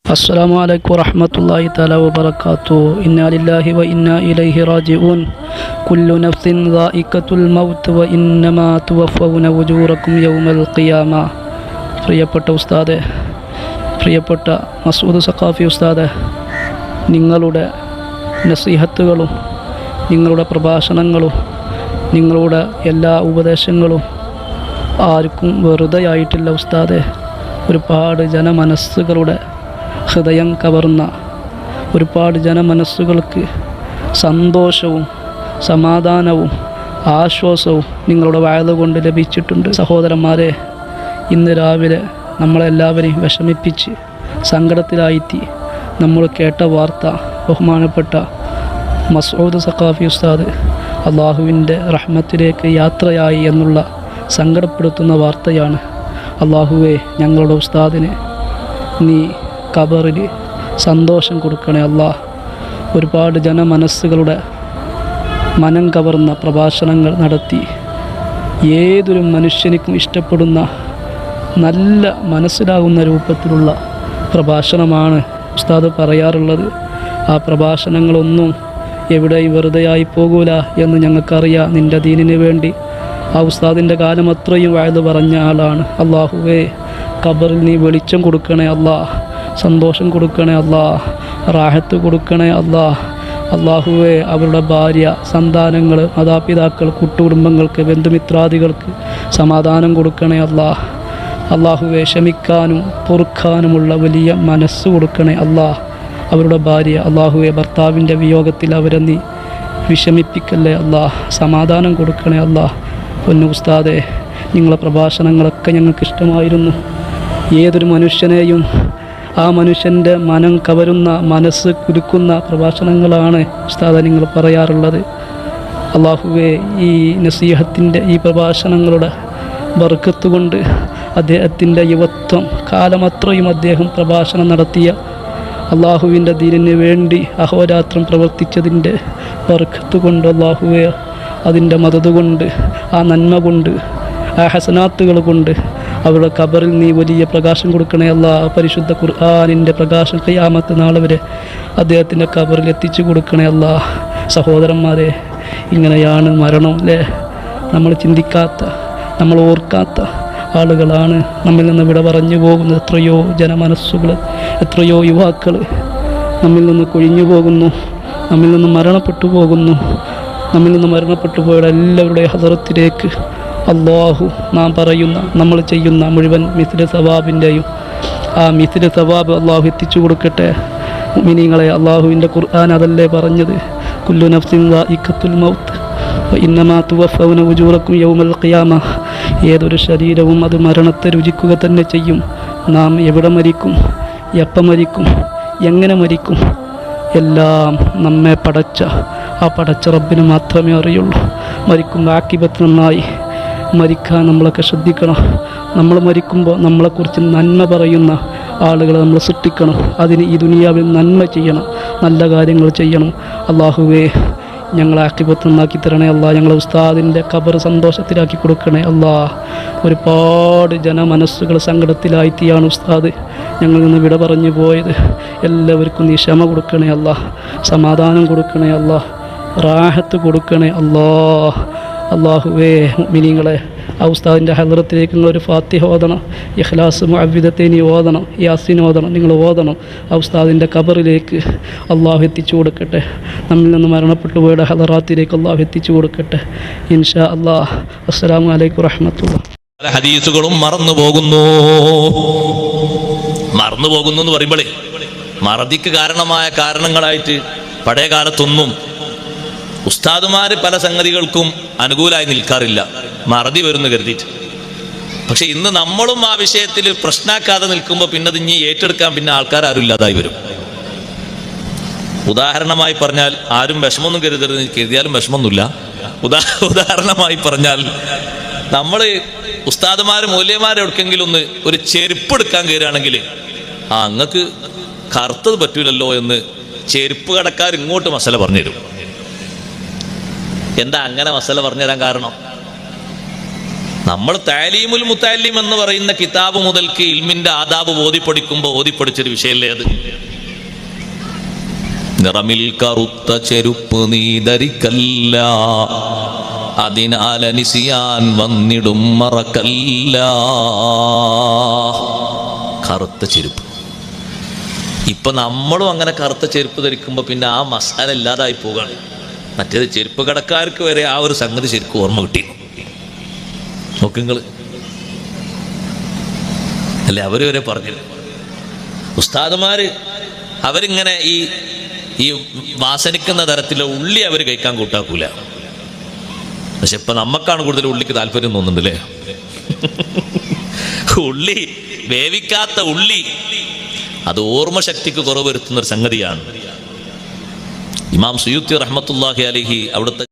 السلام عليكم ورحمة الله تعالى وبركاته. إنا لله وإنا إليه راجعون. كل نفس ذائقة الموت وإنما توفون أجوركم يوم القيامة. പ്രിയപ്പെട്ട ഉസ്താദെ, പ്രിയപ്പെട്ട മസൂദ് സഖാഫി ഉസ്താദെ, നിങ്ങളുടെ നസീഹത്തുകളും നിങ്ങളുടെ പ്രഭാഷണങ്ങളും നിങ്ങളുടെ എല്ലാ ഉപദേശങ്ങളും ആർക്കും വെറുതെയായിട്ടില്ല ഉസ്താദെ. ഒരുപാട് ജനമനസ്സുകളുടെ ഹൃദയം കവർന്ന, ഒരുപാട് ജനമനസ്സുകൾക്ക് സന്തോഷവും സമാധാനവും ആശ്വാസവും നിങ്ങളുടെ വഅദ് കൊണ്ട് ലഭിച്ചിട്ടുണ്ട്. സഹോദരന്മാരെ, ഇന്ന് രാവിലെ നമ്മളെല്ലാവരെയും വിഷമിപ്പിച്ച് സങ്കടത്തിലായിത്തി നമ്മൾ കേട്ട വാർത്ത ബഹുമാനപ്പെട്ട മസൂദ് സഖാഫി ഉസ്താദ് അള്ളാഹുവിൻ്റെ റഹ്മത്തിലേക്ക് യാത്രയായി എന്നുള്ള സങ്കടപ്പെടുത്തുന്ന വാർത്തയാണ്. അള്ളാഹുവേ, ഞങ്ങളുടെ ഉസ്താദിന് നീ ഖബറിൽ സന്തോഷം കൊടുക്കണേ അല്ലാഹ്. ഒരുപാട് ജനമനസ്സുകളുടെ മനം കവർന്ന പ്രഭാഷണങ്ങൾ നടത്തി ഏതൊരു മനുഷ്യനിക്കും ഇഷ്ടപ്പെടുന്ന നല്ല മനസ്സിലാകുന്ന രൂപത്തിലുള്ള പ്രഭാഷണമാണ് ഉസ്താദ് പറയാറുള്ളത്. ആ പ്രഭാഷണങ്ങളൊന്നും എവിടെയും വെറുതെയായി പോകൂല എന്ന് ഞങ്ങൾക്കറിയാം. നിൻ്റെ ദീനിന് വേണ്ടി ആ ഉസ്താദിൻ്റെ കാലം അത്രയും വഅദ് പറഞ്ഞ ആളാണ്. അള്ളാഹുവേ, ഖബറിൽ നീ വെളിച്ചം കൊടുക്കണേ അല്ലാഹ്, സന്തോഷം കൊടുക്കണേ അല്ലാഹ്, റാഹത്ത് കൊടുക്കണേ അല്ലാഹ്. അള്ളാഹുവേ, അവരുടെ ഭാര്യ, സന്താനങ്ങൾ, മാതാപിതാക്കൾ, കുട്ടുകുടുംബങ്ങൾക്ക്, ബന്ധുമിത്രാദികൾക്ക് സമാധാനം കൊടുക്കണേ അല്ലാഹ്. അള്ളാഹുവേ, ക്ഷമിക്കാനും പൊറുക്കാനുമുള്ള വലിയ മനസ്സ് കൊടുക്കണേ അല്ലാഹ്. അവരുടെ ഭാര്യ, അള്ളാഹുവേ, ഭർത്താവിൻ്റെ വിയോഗത്തിൽ അവരെ നീ വിഷമിപ്പിക്കല്ലേ അല്ലാഹ്, സമാധാനം കൊടുക്കണേ അല്ലാഹ്. പൊന്നു ഉസ്താദേ, നിങ്ങളെ പ്രഭാഷണങ്ങളൊക്കെ ഞങ്ങൾക്ക് ഇഷ്ടമായിരുന്നു. ഏതൊരു മനുഷ്യനെയും ആ മനുഷ്യൻ്റെ മനം കവരുന്ന, മനസ്സ് കുലുക്കുന്ന പ്രഭാഷണങ്ങളാണ് ഉസ്താദ് നിങ്ങൾ പറയാറുള്ളത്. അള്ളാഹുവേ, ഈ നസീഹത്തിൻ്റെ ഈ പ്രഭാഷണങ്ങളുടെ ബർക്കത്ത് കൊണ്ട് അദ്ദേഹത്തിൻ്റെ യുവത്വം കാലമത്രയും അദ്ദേഹം പ്രഭാഷണം നടത്തിയ അള്ളാഹുവിൻ്റെ ദീനിന് വേണ്ടി അഹോരാത്രം പ്രവർത്തിച്ചതിൻ്റെ ബർക്കത്ത് കൊണ്ട് അള്ളാഹുവേ, അതിൻ്റെ മദദ് കൊണ്ട്, ആ നന്മ കൊണ്ട്, ആ ഹസനാത്തുകൾ കൊണ്ട് അവരുടെ ഖബറിൽ നീ വലിയ പ്രകാശം കൊടുക്കണേ അല്ലാഹ്. പരിശുദ്ധ ഖുർആനിൻ്റെ പ്രകാശം ഖിയാമത്ത് നാൾ വരെ അദ്ദേഹത്തിൻ്റെ ഖബറിൽ എത്തിച്ചു കൊടുക്കണേ അല്ലാഹ്. സഹോദരന്മാരെ, ഇങ്ങനെയാണ് മരണം അല്ലേ? നമ്മൾ ചിന്തിക്കാത്ത, നമ്മൾ ഓർക്കാത്ത ആളുകളാണ് നമ്മിൽ നിന്ന് വിട പറഞ്ഞു പോകുന്നത്. എത്രയോ ജനമനസ്സുകൾ, എത്രയോ യുവാക്കൾ നമ്മിൽ നിന്ന് കൊഴിഞ്ഞു പോകുന്നു, നമ്മിൽ നിന്ന് മരണപ്പെട്ടു പോകുന്നു. നമ്മിൽ നിന്ന് മരണപ്പെട്ടു പോയ എല്ലാവരുടെ ഹദറത്തിലേക്ക് അള്ളാഹു നാം പറയുന്ന, നമ്മൾ ചെയ്യുന്ന മുഴുവൻ മിസ്ല സവാബിൻ്റെയും ആ മിസ്ല സവാബ് അള്ളാഹു എത്തിച്ചു കൊടുക്കട്ടെ. മുഅ്മിനീങ്ങളെ, അള്ളാഹുവിൻ്റെ ഖുർആൻ അതല്ലേ പറഞ്ഞത്? കുല്ലു നഫ്സിൻ ദാഇഖത്തുൽ മൗത്ത് വഇന്നമാ തുവഫൗന ഉജൂറക്കും യൗമൽ ഖിയാമ. ഏതൊരു ശരീരവും അത് മരണത്തെ രുചിക്കുക തന്നെ ചെയ്യും. നാം എവിടെ മരിക്കും, എപ്പം മരിക്കും, എങ്ങനെ മരിക്കും, എല്ലാം നമ്മെ പടച്ച ആ പടച്ച റബ്ബിന് മാത്രമേ അറിയുള്ളൂ. മരിക്കും ആക്കിബത്ത് നന്നായി മരിക്കാൻ നമ്മളൊക്കെ ശ്രദ്ധിക്കണം. നമ്മൾ മരിക്കുമ്പോൾ നമ്മളെക്കുറിച്ച് നന്മ പറയുന്ന ആളുകളെ നമ്മൾ സൃഷ്ടിക്കണം. അതിന് ഈ ദുനിയാവിൽ നന്മ ചെയ്യണം, നല്ല കാര്യങ്ങൾ ചെയ്യണം. അള്ളാഹുവേ, ഞങ്ങളെ ആക്കിബത്ത് നന്നാക്കി തരണേ അല്ലാഹ്. ഞങ്ങളെ ഉസ്താദിൻ്റെ ഖബർ സന്തോഷത്തിലാക്കി കൊടുക്കണേ അല്ലാഹ്. ഒരുപാട് ജനമനസ്സുകൾ സങ്കടത്തിലായിത്തിയാണ് ഉസ്താദ് ഞങ്ങളിൽ നിന്ന് വിട പറഞ്ഞു പോയത്. എല്ലാവർക്കും നീ ക്ഷമ കൊടുക്കണേ അല്ലാഹ്, സമാധാനം കൊടുക്കണേ അല്ലാഹ്, റാഹത്ത് കൊടുക്കണേ അല്ലാഹ്. അള്ളാഹുവേ, മുഅ്മിനീങ്ങളെ, ആ ഉസ്താദിൻ്റെ ഹദ്റത്തിലേക്ക് നിങ്ങളൊരു ഫാത്തിഹ ഓതണം, ഇഖ്ലാസ് മുഅവ്വിദത്തൈനി ഓതണം, യാസീൻ ഓതണം, നിങ്ങൾ ഓതണം. ആ ഉസ്താദിൻ്റെ ഖബറിലേക്ക് അള്ളാഹു എത്തിച്ചു കൊടുക്കട്ടെ. നമ്മിൽ നിന്ന് മരണപ്പെട്ടു പോയുടെ ഹദറാത്തിലേക്ക് അള്ളാഹു എത്തിച്ചു കൊടുക്കട്ടെ ഇൻഷാ അല്ലാഹ്. അസ്സലാമു അലൈക്കും വറഹ്മത്തുള്ളാഹി. പല ഹദീസുകളും മറന്നു പോകുന്നു എന്ന് പറയുമ്പോഴേ മറതിക്ക് കാരണമായ കാരണങ്ങളായിട്ട് പഴയ കാലത്തൊന്നും ഉസ്താദുമാര് പല സംഗതികൾക്കും അനുകൂലമായി നിൽക്കാറില്ല, മറതി വരുന്നു കരുതിയിട്ട്. പക്ഷെ ഇന്ന് നമ്മളും ആ വിഷയത്തിൽ പ്രശ്നമാക്കാതെ നിൽക്കുമ്പോൾ പിന്നെ അത് ഇനി ഏറ്റെടുക്കാൻ പിന്നെ ആൾക്കാരും ഇല്ലാതായി വരും. ഉദാഹരണമായി പറഞ്ഞാൽ, ആരും വിഷമമൊന്നും കരുതരുത്, കരുതിയാലും വിഷമമൊന്നുമില്ല. ഉദാഹരണമായി പറഞ്ഞാൽ, നമ്മൾ ഉസ്താദുമാരും മൂല്യമാരും എവിടെക്കെങ്കിലും ഒന്ന് ഒരു ചെരുപ്പ് എടുക്കാൻ കയറുകയാണെങ്കിൽ, അങ്ങക്ക് കറുത്തത് പറ്റൂലല്ലോ എന്ന് ചെരുപ്പ് കടക്കാർ ഇങ്ങോട്ട് മസല പറഞ്ഞുതരും. എന്താ അങ്ങനെ മസല പറഞ്ഞുതരാൻ കാരണം? നമ്മൾ താലീമുൽ മുത്തഅല്ലിം എന്ന് പറയുന്ന കിതാബ് മുതൽക്ക് ഇൽമിന്റെ ആദാബ് ഓതിപ്പടിച്ചൊരു വിഷയമല്ലേ അത്. നിറമിൽ കറുത്ത ചെരുപ്പ് നീ ധരിക്കല്ല, അതിനാലനിസിയാൻ വന്നിടും മറക്കല്ല. കറുത്ത ചെരുപ്പ്. ഇപ്പൊ നമ്മളും അങ്ങനെ കറുത്ത ചെരുപ്പ് ധരിക്കുമ്പോൾ പിന്നെ ആ മസാല ഇല്ലാതായി പോവുകയാണ്. മറ്റേത് ചെരുപ്പ് കടക്കാർക്ക് വരെ ആ ഒരു സംഗതി ശരിക്കും ഓർമ്മ കിട്ടി. നോക്കുങ്ങൾ അല്ലെ, അവര് വരെ പറഞ്ഞു. ഉസ്താദുമാര് അവരിങ്ങനെ ഈ വാസനിക്കുന്ന തരത്തിലുള്ള ഉള്ളി അവർ കഴിക്കാൻ കൂട്ടാക്കൂല. പക്ഷെ ഇപ്പൊ നമുക്കാണ് കൂടുതൽ ഉള്ളിക്ക് താല്പര്യം തോന്നുന്നുണ്ടല്ലേ. ഉള്ളി, വേവിക്കാത്ത ഉള്ളി, അത് ഓർമ്മശക്തിക്ക് കുറവ് വരുത്തുന്ന ഒരു സംഗതിയാണ്. ഇമാം സുയൂത്തി റഹ്മത്തുള്ളാഹി അലൈഹി അവിടുത്തെ